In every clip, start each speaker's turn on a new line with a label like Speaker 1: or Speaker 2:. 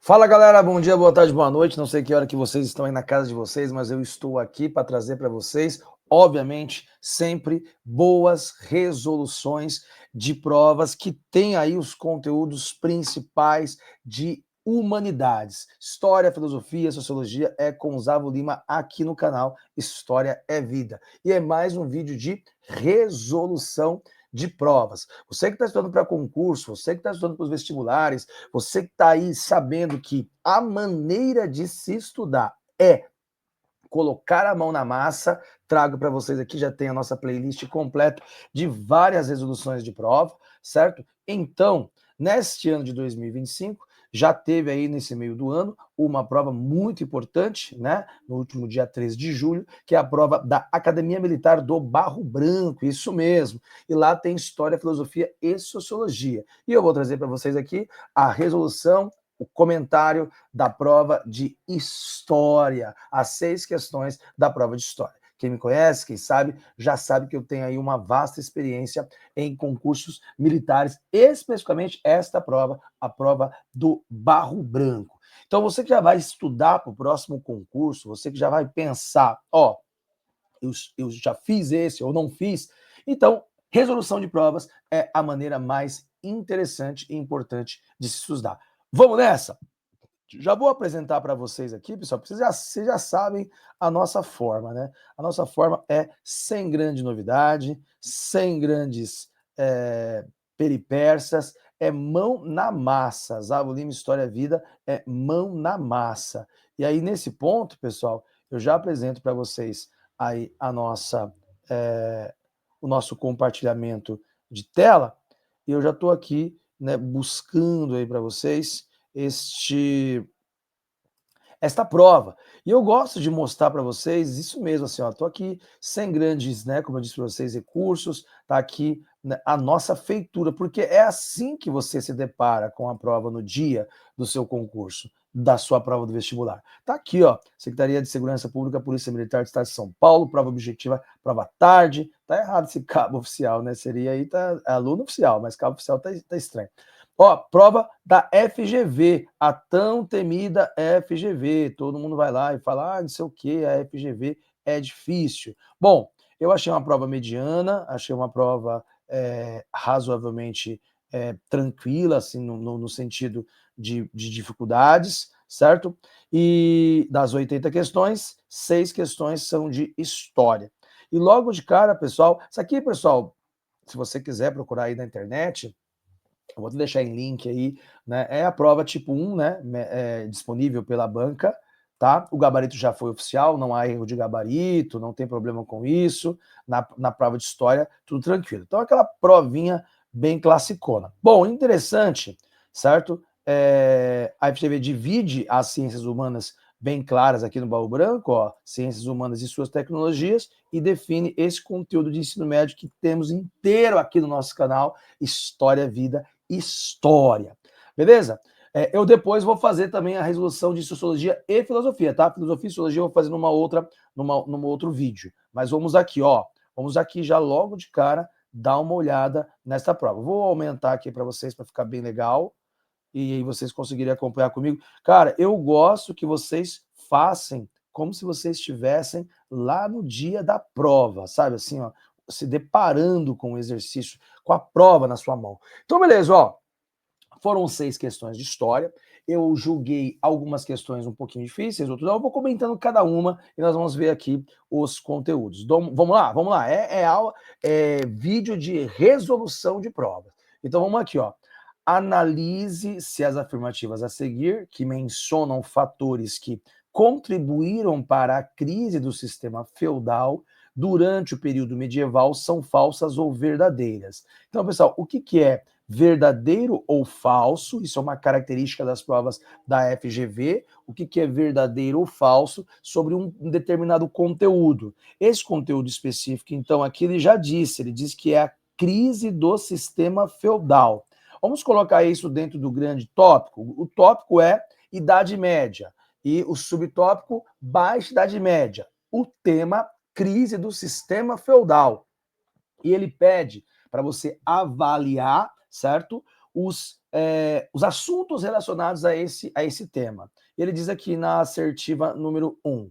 Speaker 1: Fala galera, bom dia, boa tarde, boa noite. Não sei que hora que vocês estão aí na casa de vocês, mas eu estou aqui para trazer para vocês, obviamente, sempre boas resoluções de provas que têm aí os conteúdos principais de humanidades. História, filosofia, sociologia é com Zavo Lima aqui no canal História é Vida. E é mais um vídeo de resolução de provas. Você que está estudando para concurso, você que está estudando para os vestibulares, você que está aí sabendo que a maneira de se estudar é colocar a mão na massa, trago para vocês aqui, já tem a nossa playlist completa de várias resoluções de prova, certo? Então, neste ano de 2025, já teve aí nesse meio do ano uma prova muito importante, né? No último dia 13 de julho, que é a prova da Academia Militar do Barro Branco, isso mesmo. E lá tem História, Filosofia e Sociologia. E eu vou trazer para vocês aqui a resolução, o comentário da prova de História, as 6 questões da prova de História. Quem me conhece, quem sabe, já sabe que eu tenho aí uma vasta experiência em concursos militares, especificamente esta prova, a prova do Barro Branco. Então, você que já vai estudar para o próximo concurso, você que já vai pensar, ó, eu já fiz esse ou não fiz, então, resolução de provas é a maneira mais interessante e importante de se estudar. Vamos nessa? Já vou apresentar para vocês aqui, pessoal, porque vocês já sabem a nossa forma, né? A nossa forma é sem grande novidade, sem grandes peripécias, é mão na massa. Zavo Lima História Vida é mão na massa. E aí, nesse ponto, pessoal, eu já apresento para vocês aí o nosso compartilhamento de tela, e eu já estou aqui, né, buscando aí para vocês esta prova. E eu gosto de mostrar para vocês isso mesmo, assim, ó, tô aqui sem grandes, né, como eu disse para vocês, recursos, tá aqui, né, a nossa feitura, porque é assim que você se depara com a prova no dia do seu concurso, da sua prova do vestibular. Tá aqui, ó, Secretaria de Segurança Pública, Polícia Militar do Estado de São Paulo, prova objetiva, prova tarde, tá errado esse cabo oficial, né, seria aí, tá, aluno oficial, mas cabo oficial tá estranho. Ó, prova da FGV, a tão temida FGV. Todo mundo vai lá e fala, não sei o que, a FGV é difícil. Bom, eu achei uma prova mediana, achei uma prova razoavelmente tranquila, assim, no sentido de dificuldades, certo? E das 80 questões, 6 questões são de história. E logo de cara, pessoal, isso aqui, pessoal, se você quiser procurar aí na internet, eu vou deixar em link aí, né? É a prova tipo 1, né? Disponível pela banca, tá? O gabarito já foi oficial, não há erro de gabarito, não tem problema com isso. Na prova de história, tudo tranquilo. Então, aquela provinha bem classicona. Bom, interessante, certo? A FGV divide as ciências humanas bem claras aqui no Baú Branco, ó, ciências humanas e suas tecnologias, e define esse conteúdo de ensino médio que temos inteiro aqui no nosso canal, História, Vida, História. Beleza? Eu depois vou fazer também a resolução de Sociologia e Filosofia, tá? Filosofia e Sociologia eu vou fazer num outro vídeo. Mas vamos aqui, ó. Vamos aqui já logo de cara dar uma olhada nessa prova. Vou aumentar aqui para vocês para ficar bem legal e aí vocês conseguirem acompanhar comigo. Cara, eu gosto que vocês façam como se vocês estivessem lá no dia da prova, sabe? Assim, ó, se deparando com o exercício, com a prova na sua mão. Então, beleza, ó. Foram 6 questões de história. Eu julguei algumas questões um pouquinho difíceis, outras não. Eu vou comentando cada uma e nós vamos ver aqui os conteúdos. Então, vamos lá. É vídeo de resolução de provas. Então vamos aqui, ó. Analise se as afirmativas a seguir, que mencionam fatores que contribuíram para a crise do sistema feudal durante o período medieval, são falsas ou verdadeiras. Então, pessoal, o que é verdadeiro ou falso? Isso é uma característica das provas da FGV. O que é verdadeiro ou falso sobre um determinado conteúdo? Esse conteúdo específico, então, aqui ele diz que é a crise do sistema feudal. Vamos colocar isso dentro do grande tópico. O tópico é Idade Média e o subtópico Baixa Idade Média. O tema, crise do sistema feudal. E ele pede para você avaliar, certo? os assuntos relacionados a esse tema. Ele diz aqui na assertiva número 1,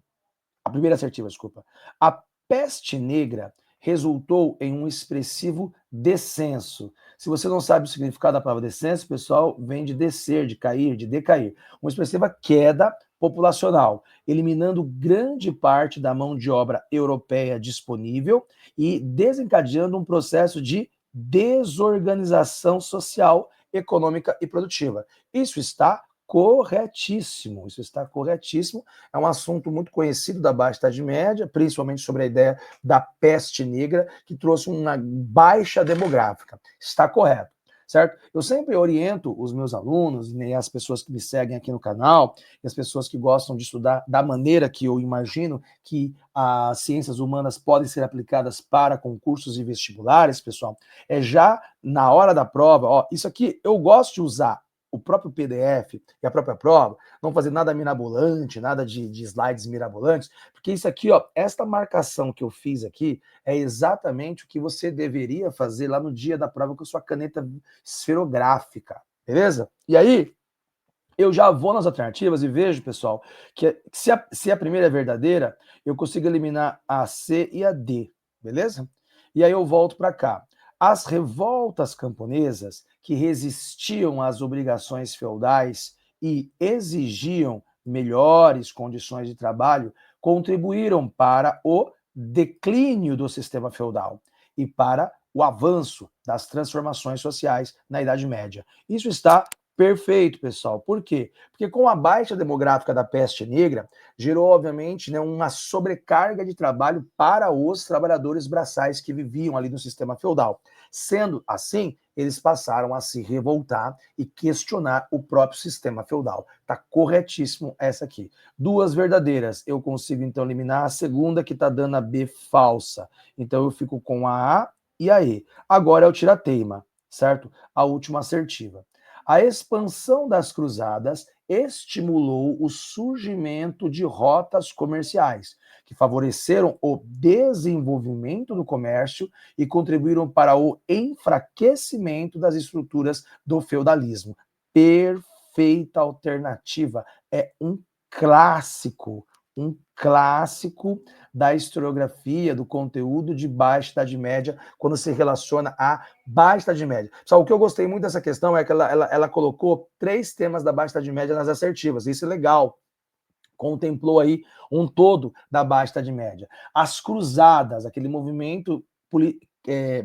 Speaker 1: a primeira assertiva, desculpa. A peste negra resultou em um expressivo descenso. Se você não sabe o significado da palavra descenso, pessoal, vem de descer, de cair, de decair. Uma expressiva queda populacional, eliminando grande parte da mão de obra europeia disponível e desencadeando um processo de desorganização social, econômica e produtiva. Isso está corretíssimo, isso está corretíssimo. É um assunto muito conhecido da Baixa Idade Média, principalmente sobre a ideia da peste negra, que trouxe uma baixa demográfica. Está correto, certo? Eu sempre oriento os meus alunos, né, as pessoas que me seguem aqui no canal, e as pessoas que gostam de estudar da maneira que eu imagino que as ciências humanas podem ser aplicadas para concursos e vestibulares, pessoal, é já na hora da prova, ó, isso aqui eu gosto de usar o próprio PDF e a própria prova, não fazer nada mirabolante, nada de slides mirabolantes, porque isso aqui, ó, esta marcação que eu fiz aqui é exatamente o que você deveria fazer lá no dia da prova com a sua caneta esferográfica, beleza? E aí, eu já vou nas alternativas e vejo, pessoal, que se a primeira é verdadeira, eu consigo eliminar a C e a D, beleza? E aí eu volto para cá. As revoltas camponesas que resistiam às obrigações feudais e exigiam melhores condições de trabalho contribuíram para o declínio do sistema feudal e para o avanço das transformações sociais na Idade Média. Isso está perfeito, pessoal. Por quê? Porque com a baixa demográfica da peste negra, gerou, obviamente, né, uma sobrecarga de trabalho para os trabalhadores braçais que viviam ali no sistema feudal. Sendo assim, eles passaram a se revoltar e questionar o próprio sistema feudal. Tá corretíssimo essa aqui. Duas verdadeiras. Eu consigo, então, eliminar a segunda, que tá dando a B falsa. Então, eu fico com a A e a E. Agora é o tira-teima, certo? A última assertiva. A expansão das cruzadas estimulou o surgimento de rotas comerciais, que favoreceram o desenvolvimento do comércio e contribuíram para o enfraquecimento das estruturas do feudalismo. Perfeita alternativa. É um clássico da historiografia, do conteúdo de Baixa Idade Média, quando se relaciona à Baixa Idade Média. Só o que eu gostei muito dessa questão é que ela colocou 3 temas da Baixa Idade Média nas assertivas. Isso é legal. Contemplou aí um todo da Baixa Idade Média. As cruzadas, aquele movimento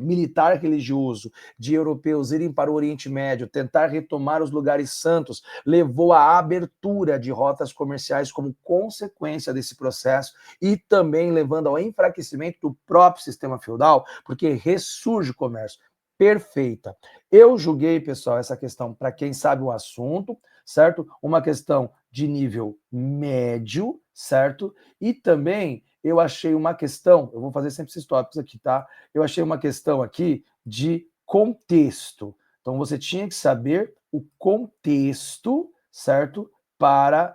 Speaker 1: militar religioso de europeus irem para o Oriente Médio, tentar retomar os lugares santos, levou à abertura de rotas comerciais como consequência desse processo e também levando ao enfraquecimento do próprio sistema feudal, porque ressurge o comércio. Perfeita. Eu julguei, pessoal, essa questão para quem sabe o assunto, certo? Uma questão de nível médio, certo? E também eu achei uma questão, eu vou fazer sempre esses tópicos aqui, tá? Eu achei uma questão aqui de contexto. Então você tinha que saber o contexto, certo? Para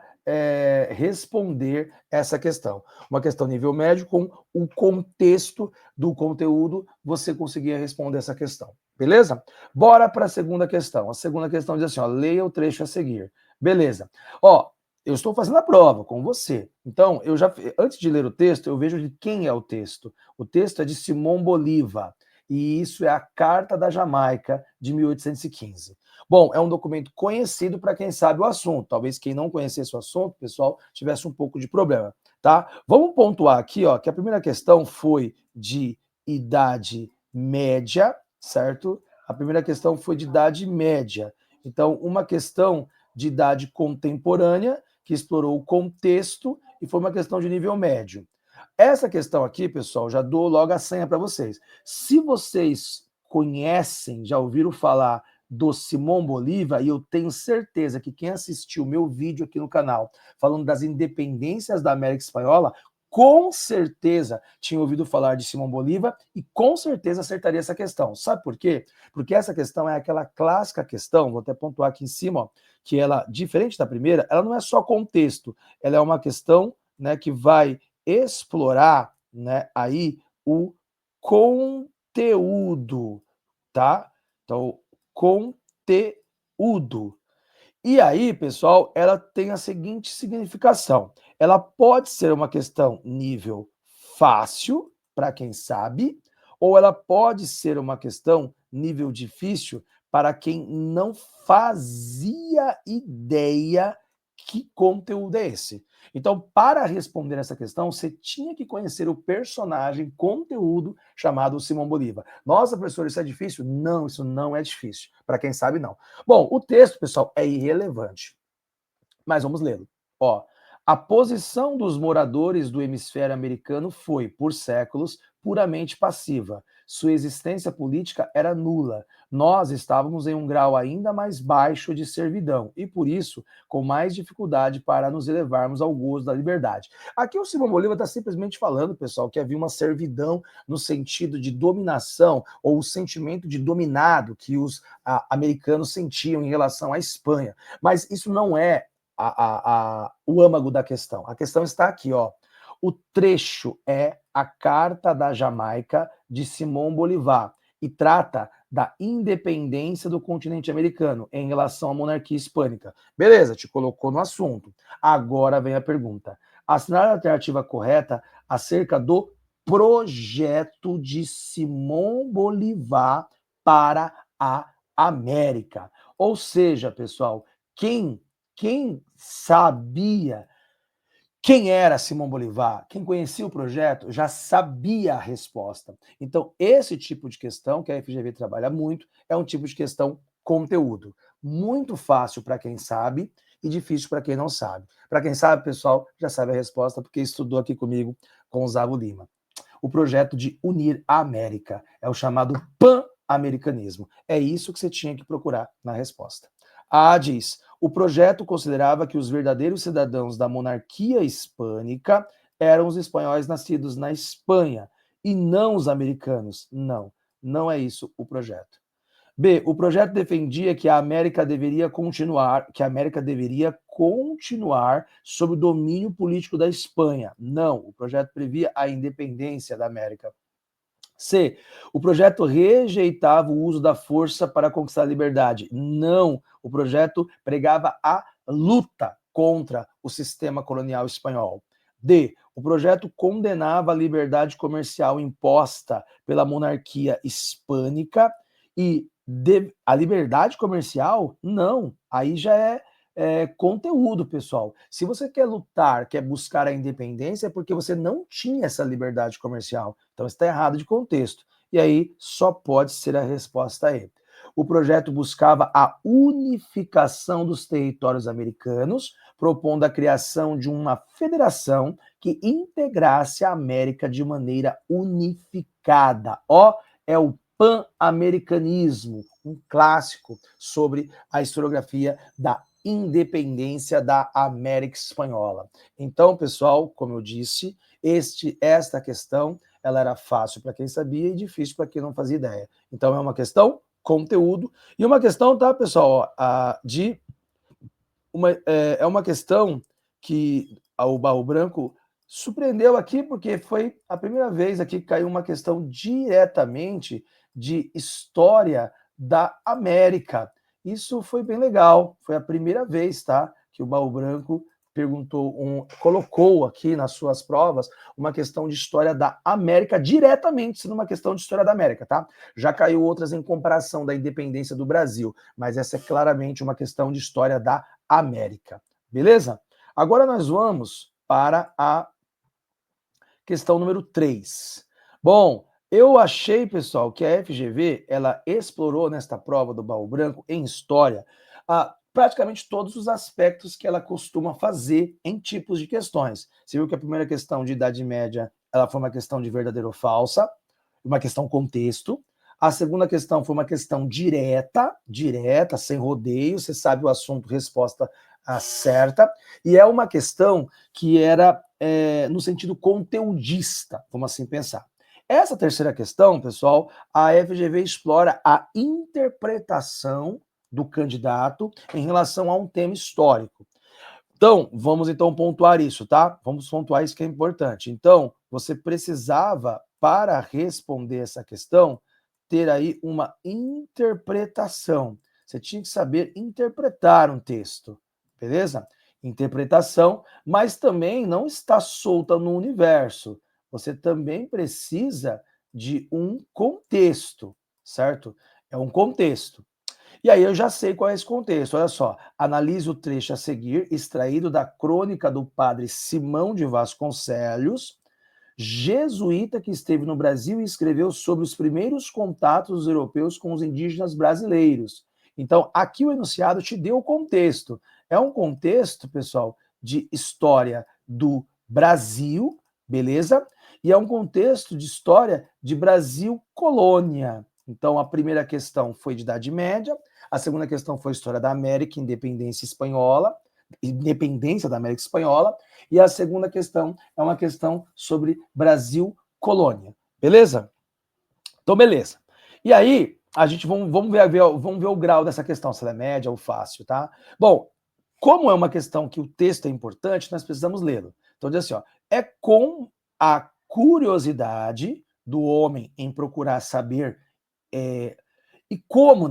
Speaker 1: responder essa questão. Uma questão nível médio com o contexto do conteúdo, você conseguia responder essa questão. Beleza? Bora para a segunda questão. A segunda questão diz assim, ó, leia o trecho a seguir. Beleza. Ó, eu estou fazendo a prova com você. Então, antes de ler o texto, eu vejo de quem é o texto. O texto é de Simão Bolívar, e isso é a Carta da Jamaica, de 1815. Bom, é um documento conhecido para quem sabe o assunto. Talvez quem não conhecesse o assunto, pessoal, tivesse um pouco de problema, tá? Vamos pontuar aqui, ó, que a primeira questão foi de Idade Média, certo? A primeira questão foi de Idade Média. Então, uma questão de idade contemporânea, que explorou o contexto e foi uma questão de nível médio. Essa questão aqui, pessoal, já dou logo a senha para vocês. Se vocês conhecem, já ouviram falar do Simão Bolívar, e eu tenho certeza que quem assistiu o meu vídeo aqui no canal falando das independências da América Espanhola, com certeza tinha ouvido falar de Simão Bolívar e com certeza acertaria essa questão. Sabe por quê? Porque essa questão é aquela clássica questão, vou até pontuar aqui em cima, ó, que ela, diferente da primeira, ela não é só contexto, ela é uma questão, né, que vai explorar, né, aí o conteúdo, tá? Então, conteúdo. E aí, pessoal, ela tem a seguinte significação: ela pode ser uma questão nível fácil, para quem sabe, ou ela pode ser uma questão nível difícil para quem não fazia ideia que conteúdo é esse. Então, para responder essa questão, você tinha que conhecer o personagem, conteúdo chamado Simão Bolívar. Nossa, professor, isso é difícil? Não, isso não é difícil. Para quem sabe, não. Bom, o texto, pessoal, é irrelevante, mas vamos lê-lo. Ó, a posição dos moradores do hemisfério americano foi, por séculos, puramente passiva. Sua existência política era nula. Nós estávamos em um grau ainda mais baixo de servidão e, por isso, com mais dificuldade para nos elevarmos ao gozo da liberdade. Aqui o Simão Bolívar está simplesmente falando, pessoal, que havia uma servidão no sentido de dominação ou o sentimento de dominado que os americanos sentiam em relação à Espanha. Mas isso não é o âmago da questão. A questão está aqui, ó. O trecho é a Carta da Jamaica de Simão Bolívar e trata da independência do continente americano em relação à monarquia hispânica. Beleza, te colocou no assunto. Agora vem a pergunta. Assinar a alternativa correta acerca do projeto de Simão Bolívar para a América. Ou seja, pessoal, quem sabia quem era Simão Bolívar, quem conhecia o projeto, já sabia a resposta. Então, esse tipo de questão que a FGV trabalha muito é um tipo de questão conteúdo. Muito fácil para quem sabe e difícil para quem não sabe. Para quem sabe, pessoal, já sabe a resposta porque estudou aqui comigo com o Zago Lima. O projeto de unir a América é o chamado pan-americanismo. É isso que você tinha que procurar na resposta. A diz: o projeto considerava que os verdadeiros cidadãos da monarquia hispânica eram os espanhóis nascidos na Espanha e não os americanos. Não, não é isso o projeto. B, o projeto defendia que a América deveria continuar sob o domínio político da Espanha. Não, o projeto previa a independência da América. C, o projeto rejeitava o uso da força para conquistar a liberdade. Não, o projeto pregava a luta contra o sistema colonial espanhol. D, o projeto condenava a liberdade comercial imposta pela monarquia hispânica e a liberdade comercial, não, aí já é conteúdo, pessoal. Se você quer lutar, quer buscar a independência, é porque você não tinha essa liberdade comercial. Então está errado de contexto. E aí só pode ser a resposta E. O projeto buscava a unificação dos territórios americanos, propondo a criação de uma federação que integrasse a América de maneira unificada. Ó, é o pan-americanismo, um clássico sobre a historiografia da independência da América Espanhola. Então, pessoal, como eu disse, esta questão ela era fácil para quem sabia e difícil para quem não fazia ideia. Então, é uma questão conteúdo e uma questão, tá, pessoal, é uma questão que o Barro Branco surpreendeu aqui, porque foi a primeira vez aqui que caiu uma questão diretamente de história da América. Isso foi bem legal, foi a primeira vez, tá, que o Barro Branco colocou aqui nas suas provas uma questão de história da América diretamente, sendo uma questão de história da América, tá? Já caiu outras em comparação da independência do Brasil, mas essa é claramente uma questão de história da América. Beleza? Agora nós vamos para a questão número 3. Bom, eu achei, pessoal, que a FGV ela explorou nesta prova do Baú Branco em história praticamente todos os aspectos que ela costuma fazer em tipos de questões. Você viu que a primeira questão de Idade Média ela foi uma questão de verdadeiro ou falsa, uma questão contexto. A segunda questão foi uma questão direta, sem rodeio, você sabe o assunto, resposta certa. E é uma questão que era no sentido conteudista, vamos assim pensar. Essa terceira questão, pessoal, a FGV explora a interpretação do candidato em relação a um tema histórico. Então, vamos então pontuar isso, tá? Vamos pontuar isso que é importante. Então, você precisava, para responder essa questão, ter aí uma interpretação. Você tinha que saber interpretar um texto, beleza? Interpretação, mas também não está solta no universo. Você também precisa de um contexto, certo? É um contexto. E aí eu já sei qual é esse contexto. Olha só, analise o trecho a seguir, extraído da crônica do padre Simão de Vasconcelos, jesuíta que esteve no Brasil e escreveu sobre os primeiros contatos dos europeus com os indígenas brasileiros. Então, aqui o enunciado te deu o contexto. É um contexto, pessoal, de história do Brasil, beleza? E é um contexto de história de Brasil colônia. Então, a primeira questão foi de Idade Média, a segunda questão foi história da América, independência da América Espanhola, e a segunda questão é uma questão sobre Brasil colônia. Beleza? Então, beleza. E aí, a gente vamos ver o grau dessa questão, se ela é média ou fácil, tá? Bom, como é uma questão que o texto é importante, nós precisamos lê-lo. Então, diz assim, ó, é com a curiosidade do homem em procurar saber e como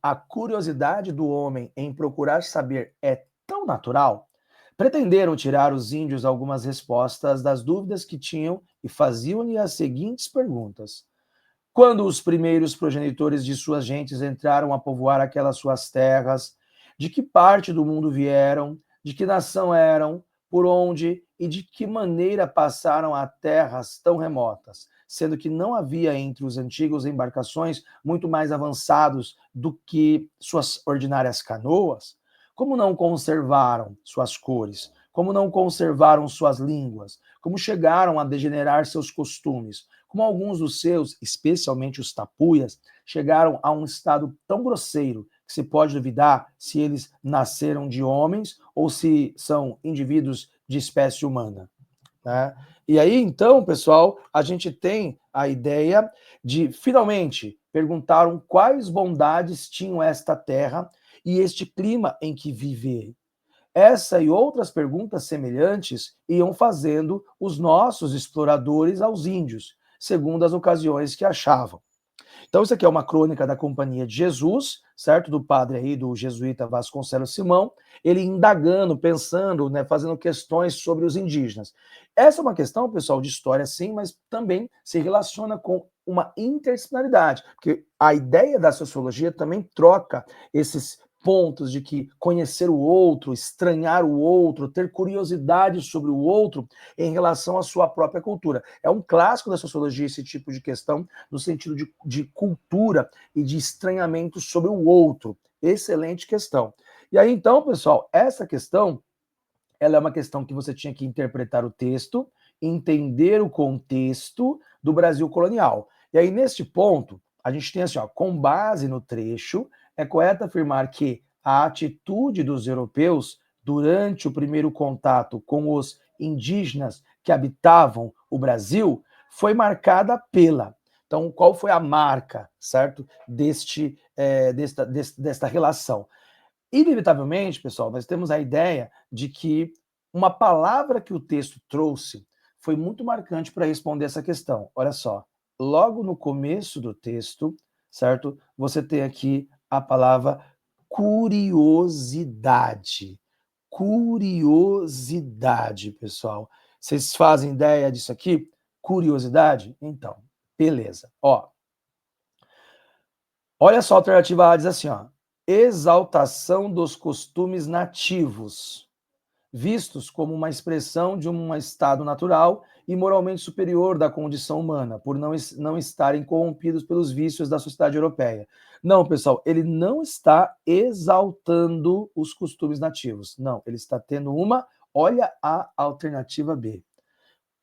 Speaker 1: a curiosidade do homem em procurar saber é tão natural, pretenderam tirar os índios algumas respostas das dúvidas que tinham e faziam-lhe as seguintes perguntas. Quando os primeiros progenitores de suas gentes entraram a povoar aquelas suas terras, de que parte do mundo vieram, de que nação eram, por onde e de que maneira passaram a terras tão remotas, sendo que não havia entre os antigos embarcações muito mais avançados do que suas ordinárias canoas? Como não conservaram suas cores? Como não conservaram suas línguas? Como chegaram a degenerar seus costumes? Como alguns dos seus, especialmente os tapuias, chegaram a um estado tão grosseiro que se pode duvidar se eles nasceram de homens ou se são indivíduos de espécie humana. Né? E aí, então, pessoal, a gente tem a ideia de, finalmente, perguntaram quais bondades tinham esta terra e este clima em que viver. Essa e outras perguntas semelhantes iam fazendo os nossos exploradores aos índios, segundo as ocasiões que achavam. Então, isso aqui é uma crônica da Companhia de Jesus, certo? Do padre aí, do jesuíta Vasconcelos Simão, ele indagando, pensando, né, fazendo questões sobre os indígenas. Essa é uma questão, pessoal, de história, sim, mas também se relaciona com uma interdisciplinaridade, porque a ideia da sociologia também troca esses pontos de que conhecer o outro, estranhar o outro, ter curiosidade sobre o outro em relação à sua própria cultura. É um clássico da sociologia esse tipo de questão, no sentido de cultura e de estranhamento sobre o outro. Excelente questão. E aí, então, pessoal, essa questão, ela é uma questão que você tinha que interpretar o texto, entender o contexto do Brasil colonial. E aí, neste ponto, a gente tem assim, ó, com base no trecho, é correto afirmar que a atitude dos europeus durante o primeiro contato com os indígenas que habitavam o Brasil foi marcada pela. Então, qual foi a marca, certo, desta relação? Inevitavelmente, pessoal, nós temos a ideia de que uma palavra que o texto trouxe foi muito marcante para responder essa questão. Olha só, logo no começo do texto, certo? Você tem aqui a palavra curiosidade. Curiosidade, pessoal. Vocês fazem ideia disso aqui? Curiosidade? Então, beleza. Ó, olha só a alternativa A, diz assim, ó, exaltação dos costumes nativos, vistos como uma expressão de um estado natural e moralmente superior da condição humana, por não estarem corrompidos pelos vícios da sociedade europeia. Não, pessoal, ele não está exaltando os costumes nativos. Não, ele está tendo olha a alternativa B,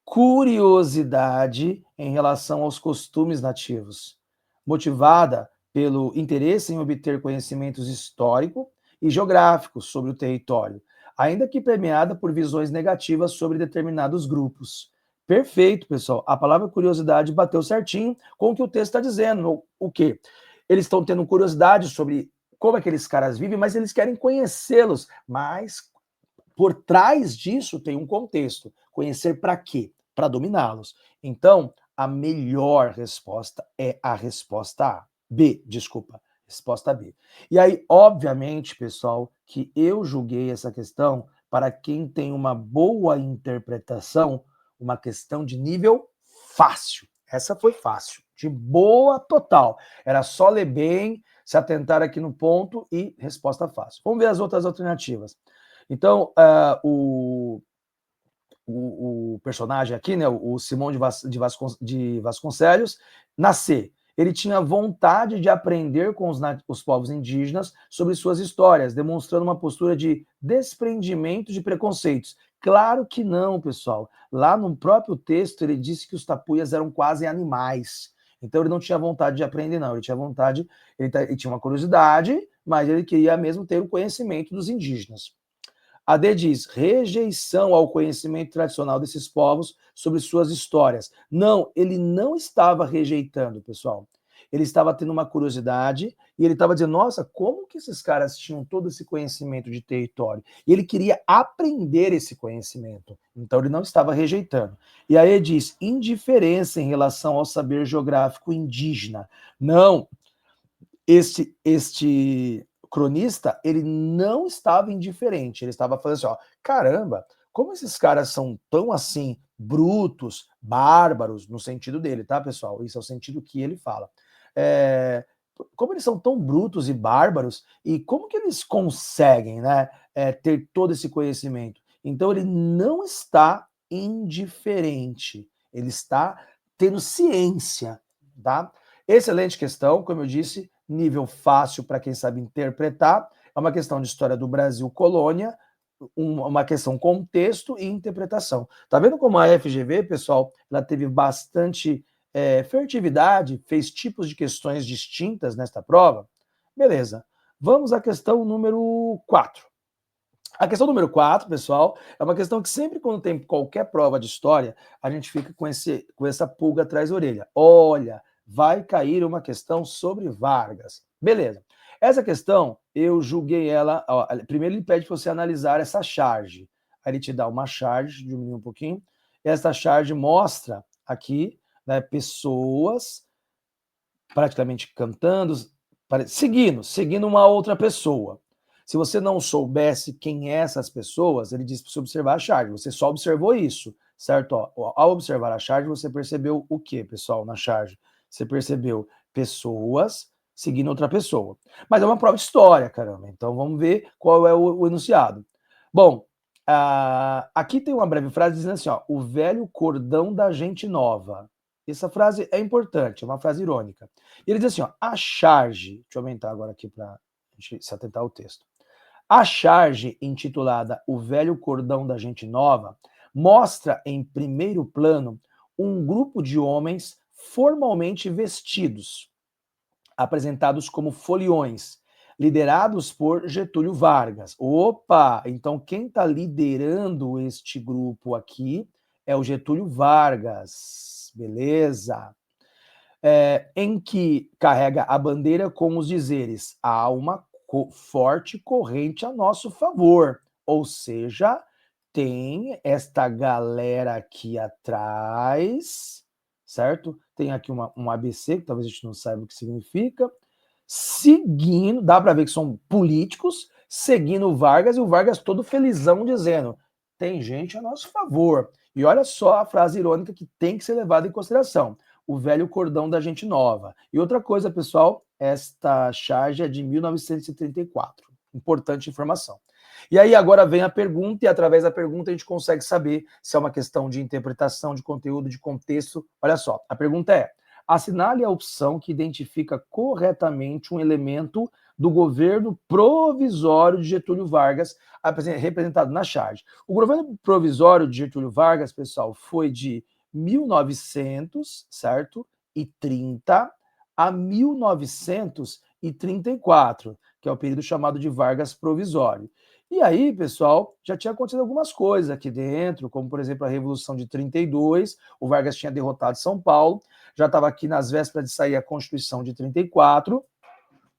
Speaker 1: curiosidade em relação aos costumes nativos, motivada pelo interesse em obter conhecimentos histórico e geográficos sobre o território, ainda que premiada por visões negativas sobre determinados grupos. Perfeito, pessoal. A palavra curiosidade bateu certinho com o que o texto está dizendo. O quê? Eles estão tendo curiosidade sobre como aqueles caras vivem, mas eles querem conhecê-los. Mas por trás disso tem um contexto. Conhecer para quê? Para dominá-los. Então, a melhor resposta é a resposta A. B, desculpa. Resposta B. E aí, obviamente, pessoal, que eu julguei essa questão para quem tem uma boa interpretação, uma questão de nível fácil. Essa foi fácil, de boa total. Era só ler bem, se atentar aqui no ponto e resposta fácil. Vamos ver as outras alternativas. Então, o personagem aqui, né, o Simão de Vasconcelos, na C, ele tinha vontade de aprender com os povos indígenas sobre suas histórias, demonstrando uma postura de desprendimento de preconceitos. Claro que não, pessoal. Lá no próprio texto ele disse que os tapuias eram quase animais. Então ele não tinha vontade de aprender, não. Ele tinha vontade, ele tinha uma curiosidade, mas ele queria mesmo ter o conhecimento dos indígenas. A D diz rejeição ao conhecimento tradicional desses povos sobre suas histórias. Não, ele não estava rejeitando, pessoal. Ele estava tendo uma curiosidade e ele estava dizendo, nossa, como que esses caras tinham todo esse conhecimento de território? E ele queria aprender esse conhecimento. Então ele não estava rejeitando. E aí ele diz indiferença em relação ao saber geográfico indígena. Não, este cronista, ele não estava indiferente, ele estava falando assim, ó, caramba, como esses caras são tão assim, brutos, bárbaros, no sentido dele, tá, pessoal? Isso é o sentido que ele fala. Como eles são tão brutos e bárbaros, e como que eles conseguem, né, ter todo esse conhecimento? Então ele não está indiferente, ele está tendo ciência, tá? Excelente questão, como eu disse, nível fácil para quem sabe interpretar. É uma questão de história do Brasil colônia, uma questão contexto e interpretação. Tá vendo como a FGV, pessoal, ela teve bastante furtividade, fez tipos de questões distintas nesta prova? Beleza. Vamos à questão número 4. A questão número 4, pessoal, é uma questão que sempre quando tem qualquer prova de história, a gente fica com essa pulga atrás da orelha. Olha, vai cair uma questão sobre Vargas. Beleza. Essa questão, eu julguei ela... Ó, primeiro ele pede para você analisar essa charge. Aí ele te dá uma charge, diminuir um pouquinho. Essa charge mostra aqui, né, pessoas praticamente cantando, seguindo uma outra pessoa. Se você não soubesse quem é essas pessoas, ele diz para você observar a charge. Você só observou isso, certo? Ó, ao observar a charge, você percebeu o que, pessoal, na charge? Você percebeu pessoas seguindo outra pessoa. Mas é uma prova de história, caramba. Então vamos ver qual é o enunciado. Bom, aqui tem uma breve frase dizendo assim, ó, o velho cordão da gente nova. Essa frase é importante, é uma frase irônica. E ele diz assim, ó, a charge, deixa eu aumentar agora aqui para a gente se atentar ao texto. A charge, intitulada O Velho Cordão da Gente Nova, mostra em primeiro plano um grupo de homens formalmente vestidos, apresentados como foliões, liderados por Getúlio Vargas. Opa! Então quem está liderando este grupo aqui é o Getúlio Vargas. Beleza? Em que carrega a bandeira com os dizeres: há uma forte corrente a nosso favor. Ou seja, tem esta galera aqui atrás, certo? Tem aqui um ABC, que talvez a gente não saiba o que significa, seguindo, dá para ver que são políticos, seguindo o Vargas, e o Vargas todo felizão dizendo: tem gente a nosso favor. E olha só a frase irônica que tem que ser levada em consideração: o velho cordão da gente nova. E outra coisa, pessoal, esta charge é de 1934. Importante informação. E aí agora vem a pergunta, e através da pergunta a gente consegue saber se é uma questão de interpretação, de conteúdo, de contexto. Olha só, a pergunta é: assinale a opção que identifica corretamente um elemento do governo provisório de Getúlio Vargas, representado na charge. O governo provisório de Getúlio Vargas, pessoal, foi de 1900, certo? E 30 a 1934, que é o período chamado de Vargas Provisório. E aí, pessoal, já tinha acontecido algumas coisas aqui dentro, como, por exemplo, a Revolução de 32, o Vargas tinha derrotado São Paulo, já estava aqui nas vésperas de sair a Constituição de 34,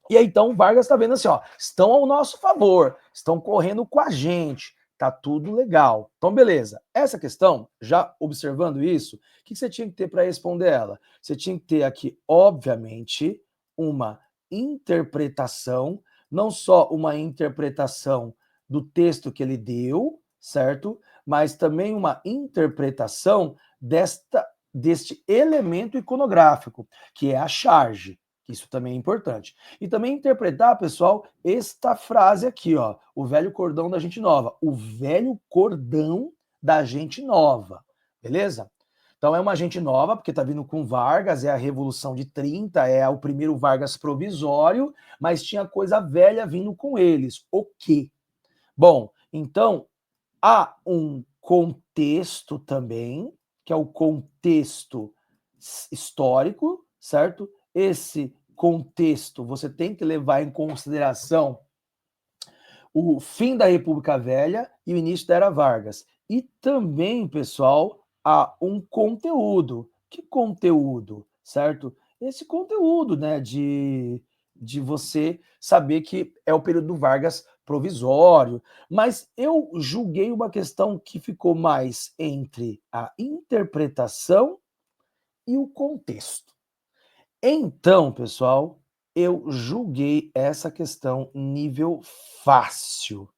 Speaker 1: e aí, então, o Vargas está vendo assim, ó, estão ao nosso favor, estão correndo com a gente, tá tudo legal. Então, beleza. Essa questão, já observando isso, o que você tinha que ter para responder ela? Você tinha que ter aqui, obviamente, uma interpretação, não só uma interpretação do texto que ele deu, certo? Mas também uma interpretação deste elemento iconográfico, que é a charge. Isso também é importante. E também interpretar, pessoal, esta frase aqui, ó, o velho cordão da gente nova. O velho cordão da gente nova, beleza? Então é uma gente nova, porque tá vindo com Vargas, é a Revolução de 30, é o primeiro Vargas provisório, mas tinha coisa velha vindo com eles. O quê? Bom, então há um contexto também, que é o contexto histórico, certo? Esse contexto você tem que levar em consideração o fim da República Velha e o início da Era Vargas. E também, pessoal, há um conteúdo. Que conteúdo, certo? Esse conteúdo, né, de você saber que é o período do Vargas provisório, mas eu julguei uma questão que ficou mais entre a interpretação e o contexto. Então, pessoal, eu julguei essa questão nível fácil.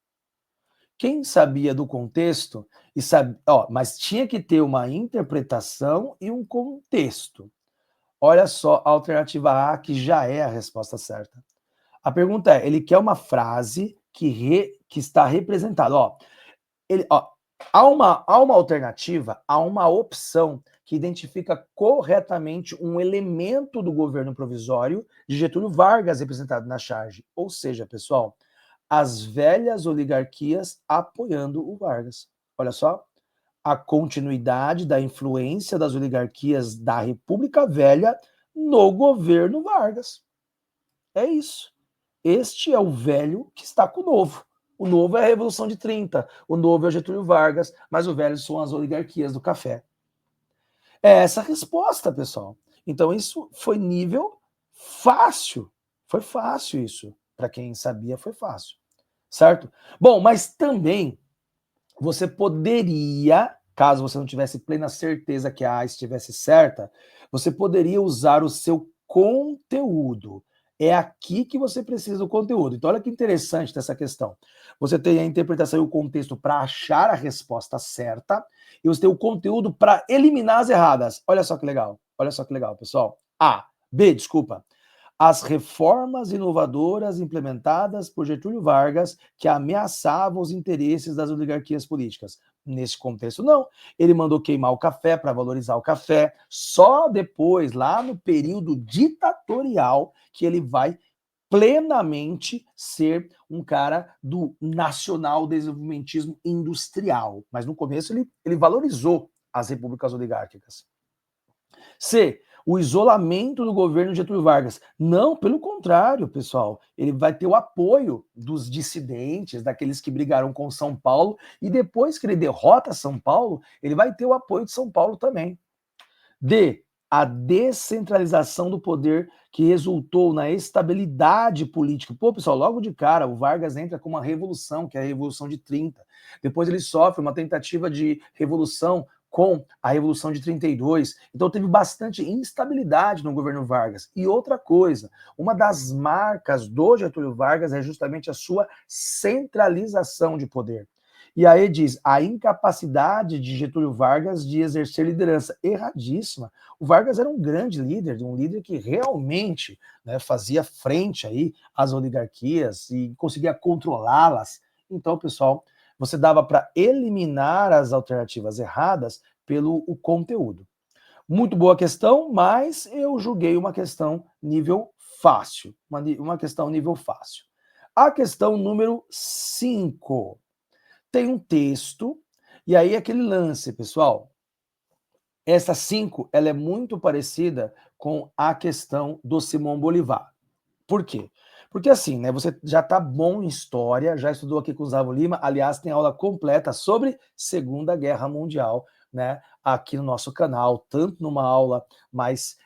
Speaker 1: Quem sabia do contexto e sabe, ó, mas tinha que ter uma interpretação e um contexto. Olha só a alternativa A, que já é a resposta certa. A pergunta é: ele quer uma frase que está representada. Ó, há uma alternativa, há uma opção que identifica corretamente um elemento do governo provisório de Getúlio Vargas representado na charge. Ou seja, pessoal, as velhas oligarquias apoiando o Vargas. Olha só, a continuidade da influência das oligarquias da República Velha no governo Vargas. É isso. Este é o velho que está com o novo. O novo é a Revolução de 30, o novo é o Getúlio Vargas, mas o velho são as oligarquias do café. É essa a resposta, pessoal. Então isso foi nível fácil. Foi fácil isso. Para quem sabia, foi fácil. Certo? Bom, mas também você poderia, caso você não tivesse plena certeza que a A estivesse certa, você poderia usar o seu conteúdo. É aqui que você precisa do conteúdo. Então, olha que interessante dessa questão. Você tem a interpretação e o contexto para achar a resposta certa, e você tem o conteúdo para eliminar as erradas. Olha só que legal. Olha só que legal, pessoal. Desculpa. As reformas inovadoras implementadas por Getúlio Vargas que ameaçavam os interesses das oligarquias políticas. Nesse contexto, não. Ele mandou queimar o café para valorizar o café. Só depois, lá no período ditatorial, que ele vai plenamente ser um cara do nacional desenvolvimentismo industrial. Mas no começo ele valorizou as repúblicas oligárquicas. C, o isolamento do governo Getúlio Vargas. Não, pelo contrário, pessoal. Ele vai ter o apoio dos dissidentes, daqueles que brigaram com São Paulo, e depois que ele derrota São Paulo, ele vai ter o apoio de São Paulo também. D, a descentralização do poder que resultou na estabilidade política. Pô, pessoal, logo de cara, o Vargas entra com uma revolução, que é a Revolução de 30. Depois ele sofre uma tentativa de revolução com a Revolução de 32. Então teve bastante instabilidade no governo Vargas. E outra coisa, uma das marcas do Getúlio Vargas é justamente a sua centralização de poder. E aí diz a incapacidade de Getúlio Vargas de exercer liderança. Erradíssima. O Vargas era um grande líder, um líder que realmente, né, fazia frente aí às oligarquias e conseguia controlá-las. Então, pessoal, você dava para eliminar as alternativas erradas pelo o conteúdo. Muito boa questão, mas eu julguei uma questão nível fácil. Uma questão nível fácil. A questão número 5. Tem um texto, e aí aquele lance, pessoal. Essa 5, ela é muito parecida com a questão do Simão Bolivar. Por quê? Porque assim, né, você já está bom em história, já estudou aqui com o Gustavo Lima, aliás, tem aula completa sobre Segunda Guerra Mundial, né, aqui no nosso canal, tanto numa aula mais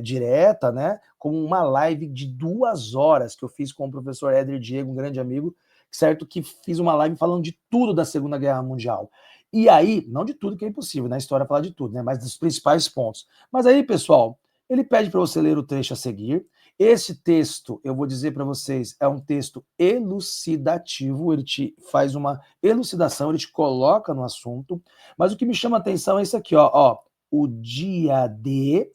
Speaker 1: direta, né, como uma live de 2 horas que eu fiz com o professor Éder Diego, um grande amigo, certo, que fiz uma live falando de tudo da Segunda Guerra Mundial. E aí, não de tudo que é impossível, na história falar de tudo, né, mas dos principais pontos. Mas aí, pessoal, ele pede para você ler o trecho a seguir, Esse texto, eu vou dizer para vocês, é um texto elucidativo, ele te faz uma elucidação, ele te coloca no assunto, mas o que me chama a atenção é isso aqui, ó, o dia D,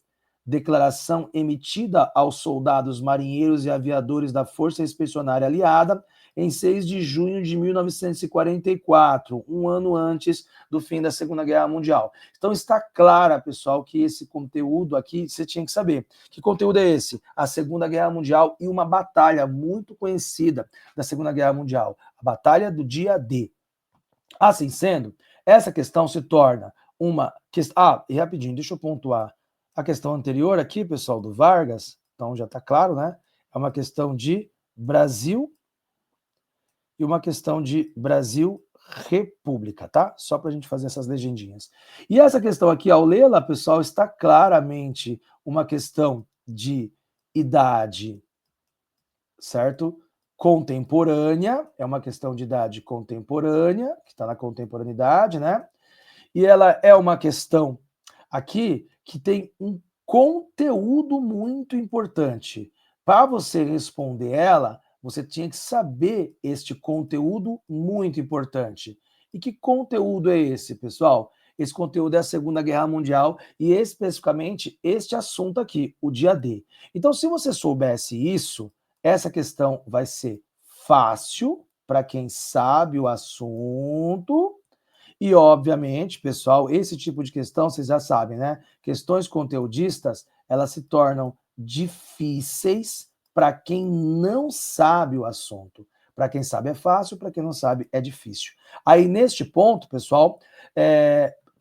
Speaker 1: declaração emitida aos soldados, marinheiros e aviadores da Força Expedicionária Aliada, em 6 de junho de 1944, um ano antes do fim da Segunda Guerra Mundial. Então está clara, pessoal, que esse conteúdo aqui você tinha que saber. Que conteúdo é esse? A Segunda Guerra Mundial e uma batalha muito conhecida da Segunda Guerra Mundial, a Batalha do Dia D. Assim sendo, essa questão se torna uma questão... e rapidinho, deixa eu pontuar. A questão anterior aqui, pessoal, do Vargas, então já está claro, né? É uma questão de Brasil e uma questão de Brasil República, tá? Só para a gente fazer essas legendinhas. E essa questão aqui, ao lê-la, pessoal, está claramente uma questão de idade, certo? Contemporânea, é uma questão de idade contemporânea, que está na contemporaneidade, né? E ela é uma questão aqui que tem um conteúdo muito importante. Para você responder ela, você tinha que saber este conteúdo muito importante. E que conteúdo é esse, pessoal? Esse conteúdo é a Segunda Guerra Mundial e especificamente este assunto aqui, o dia D. Então, se você soubesse isso, essa questão vai ser fácil para quem sabe o assunto. E, obviamente, pessoal, esse tipo de questão, vocês já sabem, né? Questões conteudistas, elas se tornam difíceis para quem não sabe o assunto. Para quem sabe é fácil, para quem não sabe é difícil. Aí, neste ponto, pessoal,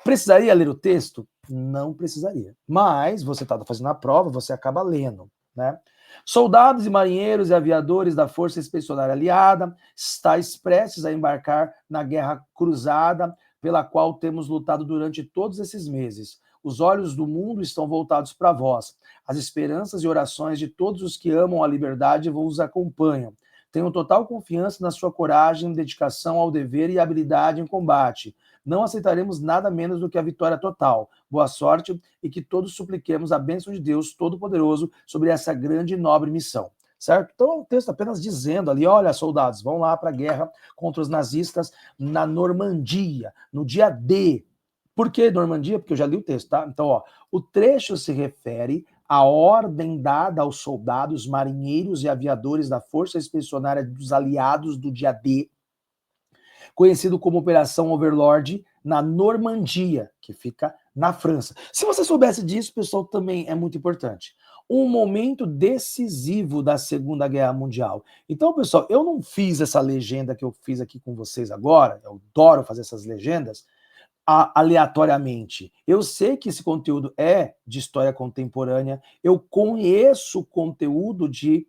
Speaker 1: precisaria ler o texto? Não precisaria. Mas você está fazendo a prova, você acaba lendo, né? Soldados e marinheiros e aviadores da Força Expedicionária Aliada estáis prestes a embarcar na guerra cruzada pela qual temos lutado durante todos esses meses. Os olhos do mundo estão voltados para vós. As esperanças e orações de todos os que amam a liberdade vos acompanham. Tenho total confiança na sua coragem, dedicação ao dever e habilidade em combate. Não aceitaremos nada menos do que a vitória total. Boa sorte e que todos supliquemos a bênção de Deus Todo-Poderoso sobre essa grande e nobre missão. Certo? Então é um texto apenas dizendo ali, olha, soldados, vão lá para a guerra contra os nazistas na Normandia, no dia D. Por que Normandia? Porque eu já li o texto, tá? Então, ó, o trecho se refere à ordem dada aos soldados, marinheiros e aviadores da Força Expedicionária dos Aliados do dia D, conhecido como Operação Overlord, na Normandia, que fica na França. Se você soubesse disso, pessoal, também é muito importante. Um momento decisivo da Segunda Guerra Mundial. Então, pessoal, eu não fiz essa legenda que eu fiz aqui com vocês agora, eu adoro fazer essas legendas, aleatoriamente. Eu sei que esse conteúdo é de história contemporânea, eu conheço o conteúdo de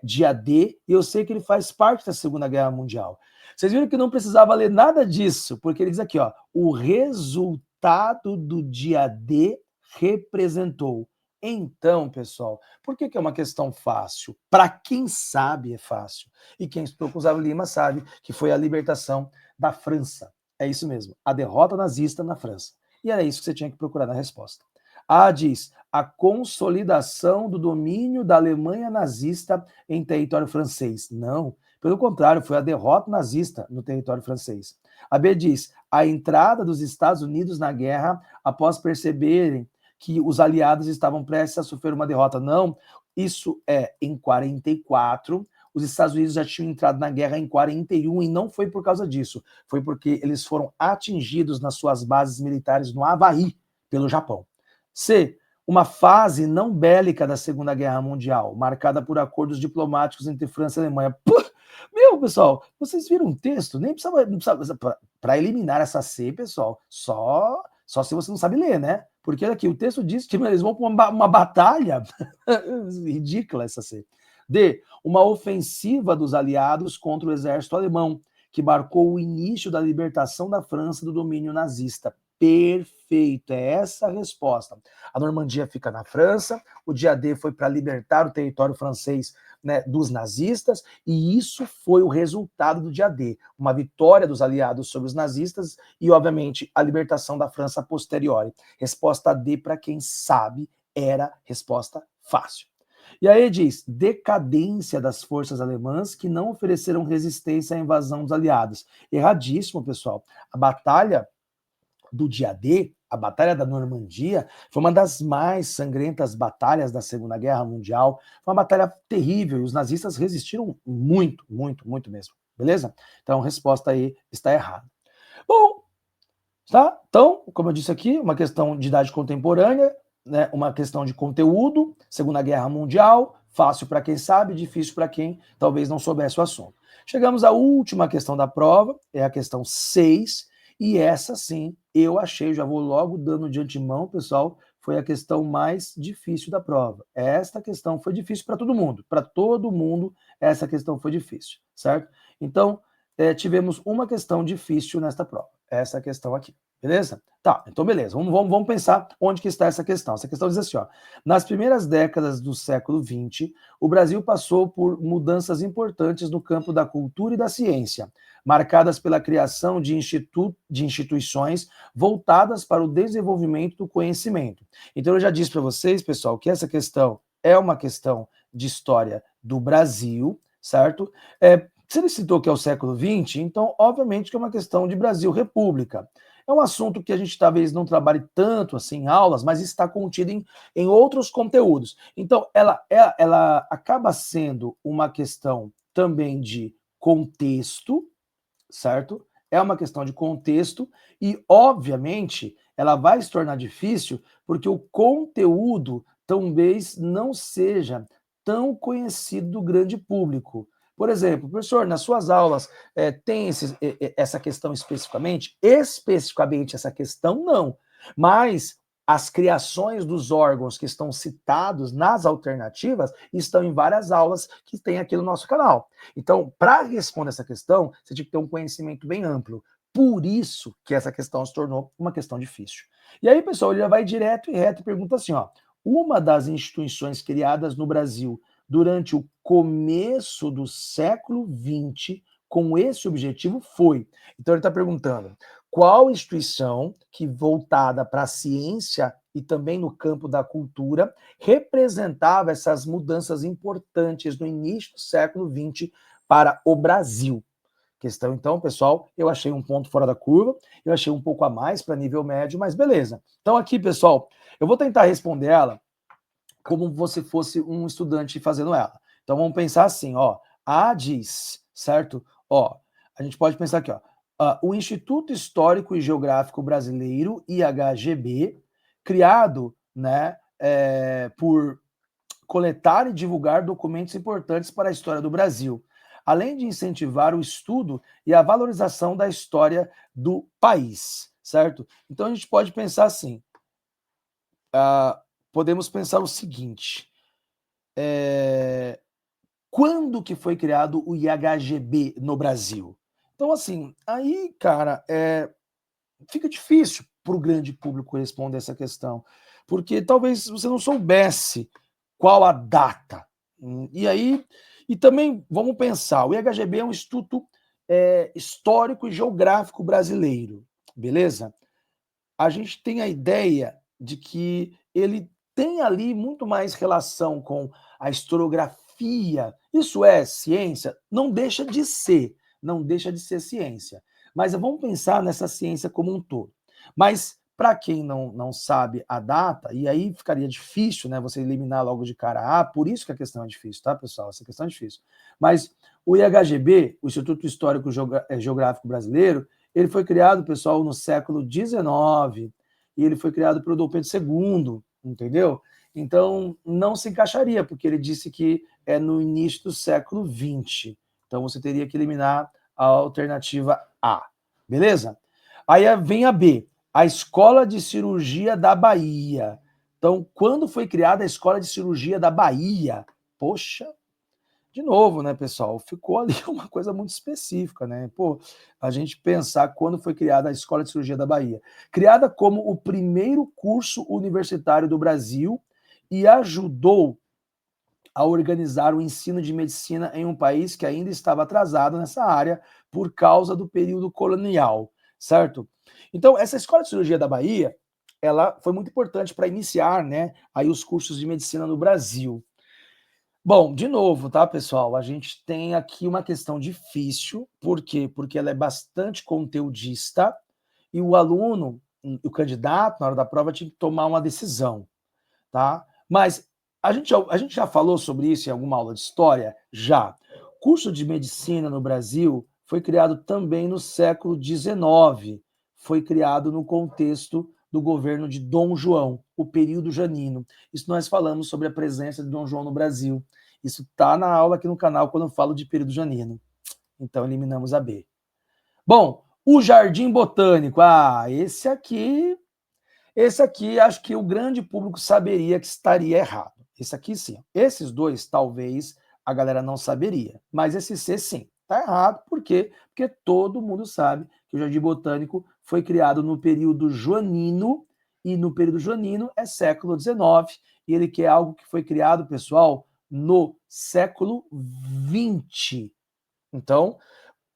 Speaker 1: dia D, e eu sei que ele faz parte da Segunda Guerra Mundial. Vocês viram que não precisava ler nada disso, porque ele diz aqui, ó, o resultado do dia D representou. Então, pessoal, por que é uma questão fácil? Para quem sabe é fácil. E quem estudou com Gustavo Lima sabe que foi a libertação da França. É isso mesmo, a derrota nazista na França. E era isso que você tinha que procurar na resposta. A diz, a consolidação do domínio da Alemanha nazista em território francês. Não, pelo contrário, foi a derrota nazista no território francês. A B diz, a entrada dos Estados Unidos na guerra após perceberem que os aliados estavam prestes a sofrer uma derrota. Não, isso é em 44, os Estados Unidos já tinham entrado na guerra em 41 e não foi por causa disso, foi porque eles foram atingidos nas suas bases militares no Havaí pelo Japão. C, uma fase não bélica da Segunda Guerra Mundial, marcada por acordos diplomáticos entre França e Alemanha. Meu, pessoal, vocês viram um texto? Nem precisava para eliminar essa C, pessoal, só se você não sabe ler, né? Porque aqui o texto diz que eles vão para uma batalha ridícula essa C. D, uma ofensiva dos aliados contra o exército alemão, que marcou o início da libertação da França do domínio nazista. Perfeito, é essa a resposta. A Normandia fica na França, o dia D foi para libertar o território francês, né, dos nazistas, e isso foi o resultado do dia D, uma vitória dos aliados sobre os nazistas e, obviamente, a libertação da França posteriori. Resposta D, para quem sabe, era resposta fácil. E aí diz, decadência das forças alemãs que não ofereceram resistência à invasão dos aliados. Erradíssimo, pessoal. A batalha do dia D, a Batalha da Normandia, foi uma das mais sangrentas batalhas da Segunda Guerra Mundial. Foi uma batalha terrível e os nazistas resistiram muito, muito, muito mesmo. Beleza? Então, a resposta aí está errada. Bom, tá? Então, como eu disse aqui, uma questão de idade contemporânea, né? Uma questão de conteúdo, Segunda Guerra Mundial, fácil para quem sabe, difícil para quem talvez não soubesse o assunto. Chegamos à última questão da prova, é a questão 6, e essa sim, eu achei, já vou logo dando de antemão, pessoal, foi a questão mais difícil da prova. Esta questão foi difícil para todo mundo, essa questão foi difícil, certo? Então, tivemos uma questão difícil nesta prova, essa questão aqui, beleza? Tá, então beleza, vamos pensar onde que está essa questão. Essa questão diz assim, ó, nas primeiras décadas do século XX, o Brasil passou por mudanças importantes no campo da cultura e da ciência, marcadas pela criação de instituições voltadas para o desenvolvimento do conhecimento. Então eu já disse para vocês, pessoal, que essa questão é uma questão de história do Brasil, certo? Se ele citou que é o século XX, então, obviamente, que é uma questão de Brasil-República. É um assunto que a gente talvez não trabalhe tanto assim em aulas, mas está contido em outros conteúdos. Então, ela acaba sendo uma questão também de contexto, certo? É uma questão de contexto e, obviamente, ela vai se tornar difícil porque o conteúdo talvez não seja tão conhecido do grande público. Por exemplo, professor, nas suas aulas tem essa questão especificamente? Especificamente essa questão, não. Mas as criações dos órgãos que estão citados nas alternativas estão em várias aulas que tem aqui no nosso canal. Então, para responder essa questão, você tinha que ter um conhecimento bem amplo. Por isso que essa questão se tornou uma questão difícil. E aí, pessoal, ele já vai direto e reto e pergunta assim, ó, uma das instituições criadas no Brasil durante o começo do século XX com esse objetivo foi. Então ele está perguntando, qual instituição que voltada para a ciência e também no campo da cultura representava essas mudanças importantes no início do século XX para o Brasil? Questão, então, pessoal, eu achei um ponto fora da curva, eu achei um pouco a mais para nível médio, mas beleza. Então aqui, pessoal, eu vou tentar responder ela como se fosse um estudante fazendo ela. Então vamos pensar assim, ó, A diz, certo? Ó, a gente pode pensar aqui, ó, o Instituto Histórico e Geográfico Brasileiro, IHGB, criado, né, por coletar e divulgar documentos importantes para a história do Brasil, além de incentivar o estudo e a valorização da história do país, certo? Então a gente pode pensar assim, podemos pensar o seguinte, quando que foi criado o IHGB no Brasil? Então assim, aí, cara, fica difícil para o grande público responder essa questão, porque talvez você não soubesse qual a data. E aí, e também vamos pensar, o IHGB é um instituto histórico e geográfico brasileiro, beleza? A gente tem a ideia de que ele tem ali muito mais relação com a historiografia. Isso é ciência? Não deixa de ser, não deixa de ser ciência. Mas vamos pensar nessa ciência como um todo. Mas para quem não sabe a data, e aí ficaria difícil, né, você eliminar logo de cara, por isso que a questão é difícil, tá, pessoal? Essa questão é difícil. Mas o IHGB, o Instituto Histórico Geográfico Brasileiro, ele foi criado, pessoal, no século XIX, e ele foi criado pelo Dom Pedro II, entendeu? Então, não se encaixaria, porque ele disse que é no início do século XX. Então, você teria que eliminar a alternativa A, beleza? Aí vem a B, a Escola de Cirurgia da Bahia. Então, quando foi criada a Escola de Cirurgia da Bahia? Poxa, de novo, né, pessoal, ficou ali uma coisa muito específica, né? Pô, a gente pensar quando foi criada a Escola de Cirurgia da Bahia. Criada como o primeiro curso universitário do Brasil e ajudou a organizar o ensino de medicina em um país que ainda estava atrasado nessa área por causa do período colonial, certo? Então, essa Escola de Cirurgia da Bahia, ela foi muito importante para iniciar, né, aí os cursos de medicina no Brasil. Bom, de novo, tá, pessoal? A gente tem aqui uma questão difícil, por quê? Porque ela é bastante conteudista e o aluno, o candidato, na hora da prova, tinha que tomar uma decisão, tá? Mas a gente já falou sobre isso em alguma aula de história? Já. Curso de medicina no Brasil foi criado também no século XIX. Foi criado no contexto do governo de Dom João, o período janino. Isso nós falamos sobre a presença de Dom João no Brasil. Isso está na aula aqui no canal quando eu falo de período janino. Então eliminamos a B. Bom, o Jardim Botânico. Esse aqui acho que o grande público saberia que estaria errado. Esse aqui sim. Esses dois talvez a galera não saberia, mas esse C sim. Está errado, por quê? Porque todo mundo sabe que o Jardim Botânico foi criado no período joanino, e no período joanino é século XIX, e ele quer algo que foi criado, pessoal, no século XX. Então,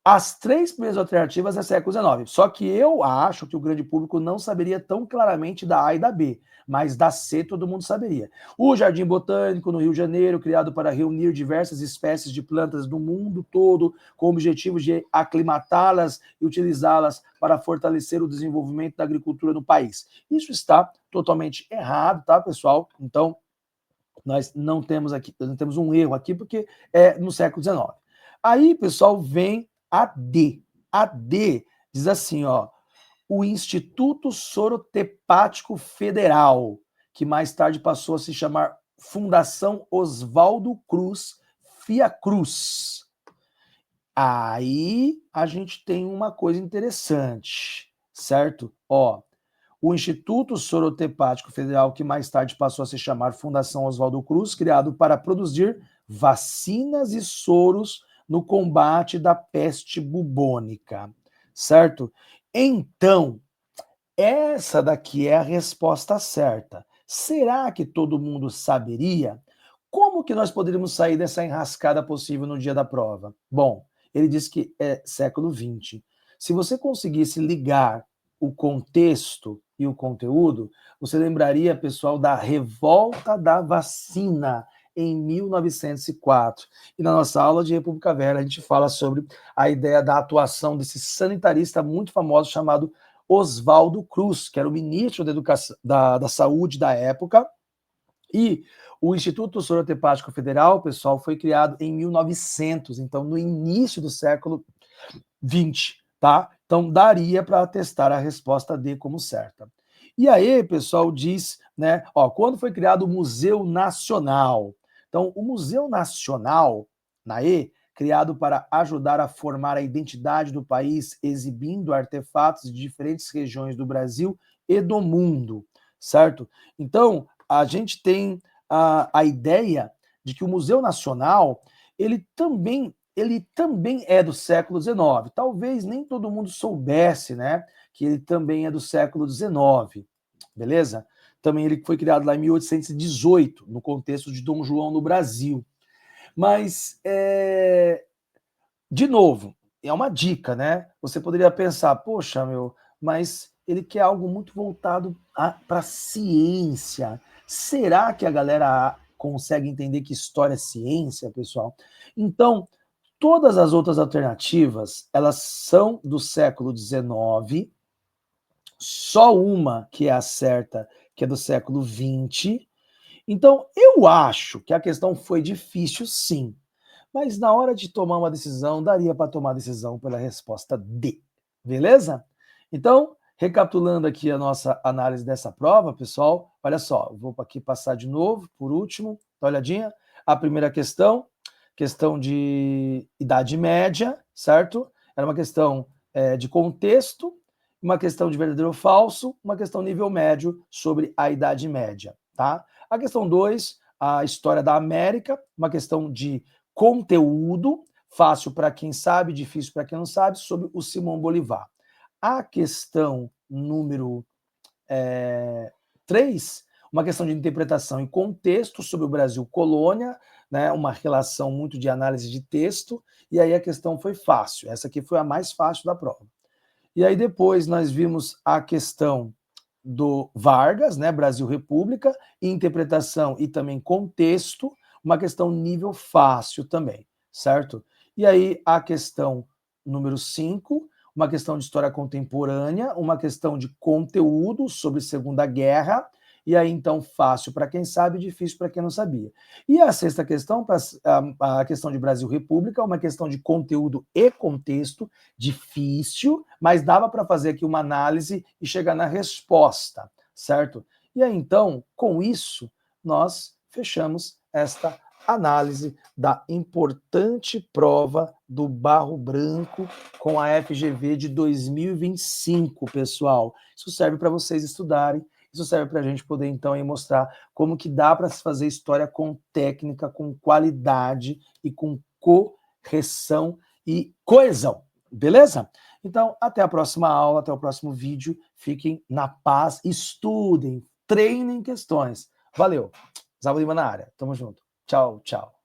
Speaker 1: as três primeiras alternativas é século XIX. Só que eu acho que o grande público não saberia tão claramente da A e da B, mas da C todo mundo saberia. O Jardim Botânico, no Rio de Janeiro, criado para reunir diversas espécies de plantas do mundo todo, com o objetivo de aclimatá-las e utilizá-las para fortalecer o desenvolvimento da agricultura no país. Isso está totalmente errado, tá, pessoal? Então, nós não temos um erro aqui, porque é no século XIX. Aí, pessoal, vem a D. A D diz assim, ó, o Instituto Sorotepático Federal, que mais tarde passou a se chamar Fundação Oswaldo Cruz Fiacruz. Aí a gente tem uma coisa interessante, certo? Ó, o Instituto Sorotepático Federal, que mais tarde passou a se chamar Fundação Oswaldo Cruz, criado para produzir vacinas e soros no combate da peste bubônica, certo? Então, essa daqui é a resposta certa. Será que todo mundo saberia? Como que nós poderíamos sair dessa enrascada possível no dia da prova? Bom, ele diz que é século XX. Se você conseguisse ligar o contexto e o conteúdo, você lembraria, pessoal, da revolta da vacina em 1904. E na nossa aula de República Velha, a gente fala sobre a ideia da atuação desse sanitarista muito famoso chamado Oswaldo Cruz, que era o ministro da, da Saúde da época, e o Instituto Sorotepático Federal, pessoal, foi criado em 1900, então no início do século XX, tá? Então daria para testar a resposta D como certa. E aí, pessoal, diz, né, ó, quando foi criado o Museu Nacional? Então, o Museu Nacional, na E, criado para ajudar a formar a identidade do país, exibindo artefatos de diferentes regiões do Brasil e do mundo, certo? Então, a gente tem a ideia de que o Museu Nacional, ele também é do século XIX. Talvez nem todo mundo soubesse, né, que ele também é do século XIX, beleza? Também ele foi criado lá em 1818, no contexto de Dom João no Brasil. Mas, de novo, é uma dica, né? Você poderia pensar, poxa, mas ele quer algo muito voltado para a ciência. Será que a galera consegue entender que história é ciência, pessoal? Então, todas as outras alternativas, elas são do século XIX, só uma que é a certa, que é do século XX. Então, eu acho que a questão foi difícil, sim. Mas na hora de tomar uma decisão, daria para tomar a decisão pela resposta D. Beleza? Então, recapitulando aqui a nossa análise dessa prova, pessoal, olha só, eu vou aqui passar de novo, por último, dá uma olhadinha. A primeira questão de idade média, certo? Era uma questão de contexto, uma questão de verdadeiro ou falso, uma questão nível médio sobre a idade média, tá? A questão 2, a história da América, uma questão de conteúdo, fácil para quem sabe, difícil para quem não sabe, sobre o Simão Bolivar. A questão número 3, uma questão de interpretação e contexto sobre o Brasil colônia, né, uma relação muito de análise de texto, e aí a questão foi fácil. Essa aqui foi a mais fácil da prova. E aí depois nós vimos a questão do Vargas, né, Brasil República, interpretação e também contexto, uma questão nível fácil também, certo? E aí a questão número 5, uma questão de história contemporânea, uma questão de conteúdo sobre Segunda Guerra, e aí então fácil para quem sabe, difícil para quem não sabia. E a sexta questão, a questão de Brasil República, uma questão de conteúdo e contexto, difícil, mas dava para fazer aqui uma análise e chegar na resposta, certo? E aí então, com isso, nós fechamos esta análise da importante prova do Barro Branco com a FGV de 2025, pessoal. Isso serve para vocês estudarem, isso serve para a gente poder, então, aí mostrar como que dá para se fazer história com técnica, com qualidade e com correção e coesão, beleza? Então, até a próxima aula, até o próximo vídeo. Fiquem na paz, estudem, treinem questões. Valeu! Zaba Lima na área. Tamo junto. Tchau, tchau.